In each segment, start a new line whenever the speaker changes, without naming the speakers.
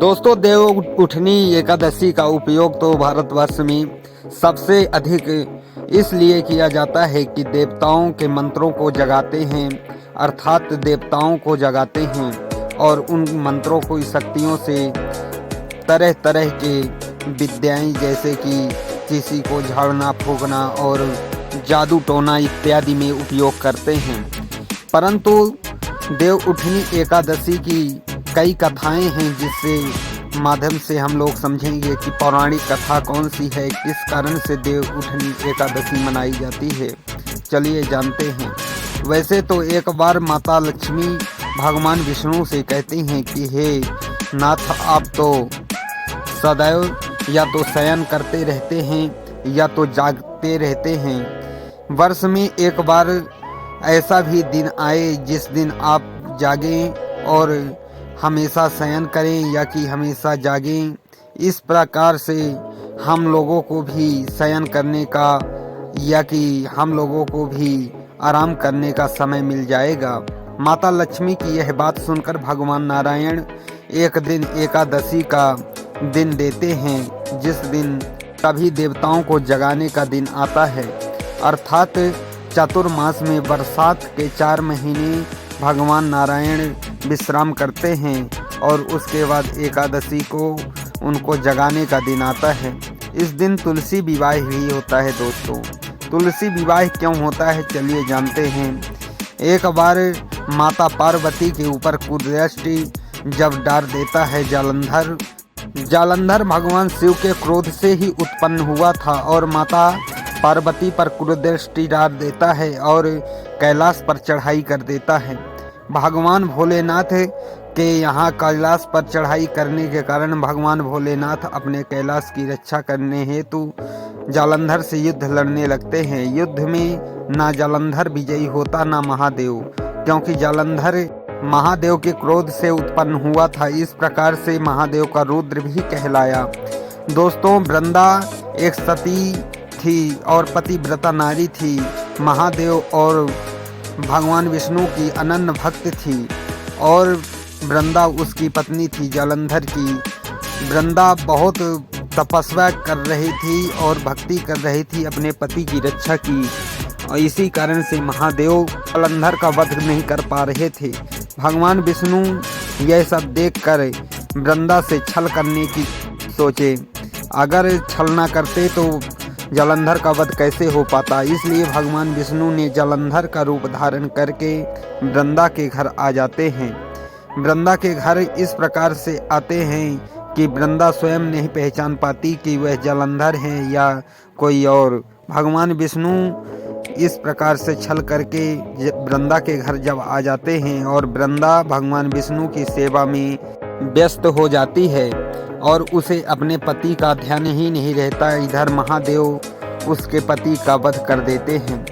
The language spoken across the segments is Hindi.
दोस्तों, देव उठनी एकादशी का उपयोग तो भारतवर्ष में सबसे अधिक इसलिए किया जाता है कि देवताओं के मंत्रों को जगाते हैं, अर्थात देवताओं को जगाते हैं और उन मंत्रों को शक्तियों से तरह तरह के विद्याएं जैसे कि किसी को झाड़ना फूंकना और जादू टोना इत्यादि में उपयोग करते हैं। परंतु देव उठनी एकादशी की कई कथाएं हैं जिससे माध्यम से हम लोग समझेंगे कि पौराणिक कथा कौन सी है, किस कारण से देव उठनी एकादशी मनाई जाती है। चलिए जानते हैं। वैसे तो एक बार माता लक्ष्मी भगवान विष्णु से कहती हैं कि हे नाथ, आप तो सदैव या तो शयन करते रहते हैं या तो जागते रहते हैं। वर्ष में एक बार ऐसा भी दिन आए जिस दिन आप जागें और हमेशा शयन करें या कि हमेशा जागें। इस प्रकार से हम लोगों को भी शयन करने का या कि हम लोगों को भी आराम करने का समय मिल जाएगा। माता लक्ष्मी की यह बात सुनकर भगवान नारायण एक दिन एकादशी का दिन देते हैं, जिस दिन सभी देवताओं को जगाने का दिन आता है। अर्थात चतुर्मास में बरसात के 4 महीने भगवान नारायण विश्राम करते हैं और उसके बाद एकादशी को उनको जगाने का दिन आता है। इस दिन तुलसी विवाह भी होता है। दोस्तों, तुलसी विवाह क्यों होता है, चलिए जानते हैं। एक बार माता पार्वती के ऊपर कुदृष्टि जब डाल देता है जालंधर। जालंधर भगवान शिव के क्रोध से ही उत्पन्न हुआ था और माता पार्वती पर कुदृष्टि डाल देता है और कैलाश पर चढ़ाई कर देता है। भगवान भोलेनाथ के यहाँ कैलाश पर चढ़ाई करने के कारण भगवान भोलेनाथ अपने कैलाश की रक्षा करने हेतु जालंधर से युद्ध लड़ने लगते हैं। युद्ध में ना जालंधर विजयी होता ना महादेव, क्योंकि जालंधर महादेव के क्रोध से उत्पन्न हुआ था। इस प्रकार से महादेव का रुद्र भी कहलाया। दोस्तों, वृंदा एक सती थी और पतिव्रता नारी थी। महादेव और भगवान विष्णु की अनन्य भक्त थी और वृंदा उसकी पत्नी थी जालंधर की। वृंदा बहुत तपस्या कर रही थी और भक्ति कर रही थी अपने पति की रक्षा की, और इसी कारण से महादेव जालंधर का वध नहीं कर पा रहे थे। भगवान विष्णु यह सब देखकर वृंदा से छल करने की सोचे। अगर छल ना करते तो जालंधर का वध कैसे हो पाता। इसलिए भगवान विष्णु ने जालंधर का रूप धारण करके वृंदा के घर आ जाते हैं। वृंदा के घर इस प्रकार से आते हैं कि वृंदा स्वयं नहीं पहचान पाती कि वह जालंधर हैं या कोई और। भगवान विष्णु इस प्रकार से छल करके वृंदा के घर जब आ जाते हैं और वृंदा भगवान विष्णु की सेवा में व्यस्त हो जाती है और उसे अपने पति का ध्यान ही नहीं रहता। इधर महादेव उसके पति का वध कर देते हैं।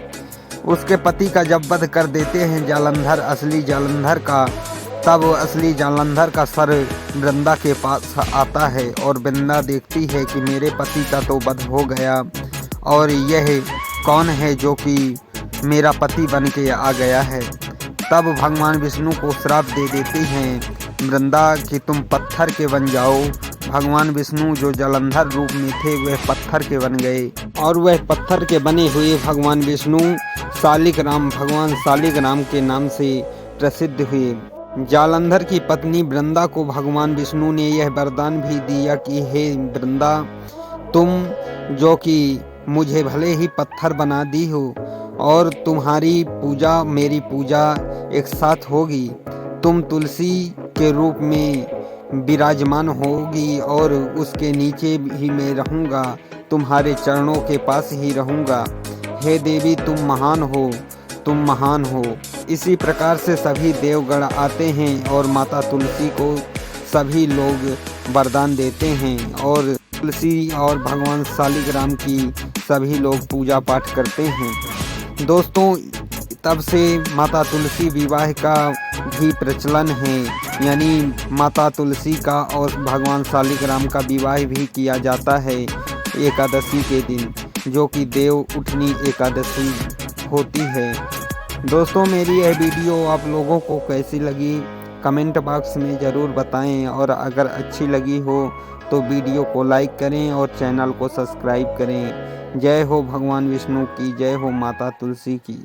उसके पति का जब वध कर देते हैं जालंधर, असली जालंधर का, तब असली जालंधर का सर वृंदा के पास आता है और वृंदा देखती है कि मेरे पति का तो वध हो गया और यह कौन है जो कि मेरा पति बन के आ गया है। तब भगवान विष्णु को श्राप दे देती हैं वृंदा कि तुम पत्थर के बन जाओ। भगवान विष्णु जो जालंधर रूप में थे वह पत्थर के बन गए और वह पत्थर के बने हुए भगवान विष्णु शालिग्राम, भगवान शालिग्राम के नाम से प्रसिद्ध हुए। जालंधर की पत्नी वृंदा को भगवान विष्णु ने यह वरदान भी दिया कि हे वृंदा, तुम जो कि मुझे भले ही पत्थर बना दी हो और तुम्हारी पूजा मेरी पूजा एक साथ होगी। तुम तुलसी के रूप में विराजमान होगी और उसके नीचे ही मैं रहूँगा, तुम्हारे चरणों के पास ही रहूँगा। हे देवी, तुम महान हो, तुम महान हो। इसी प्रकार से सभी देवगण आते हैं और माता तुलसी को सभी लोग वरदान देते हैं और तुलसी और भगवान शालिग्राम की सभी लोग पूजा पाठ करते हैं। दोस्तों, तब से माता तुलसी विवाह का भी प्रचलन है, यानी माता तुलसी का और भगवान शालिग्राम का विवाह भी किया जाता है एकादशी के दिन, जो कि देव उठनी एकादशी होती है। दोस्तों, मेरी यह वीडियो आप लोगों को कैसी लगी कमेंट बॉक्स में ज़रूर बताएं और अगर अच्छी लगी हो तो वीडियो को लाइक करें और चैनल को सब्सक्राइब करें। जय हो भगवान विष्णु की, जय हो माता तुलसी की।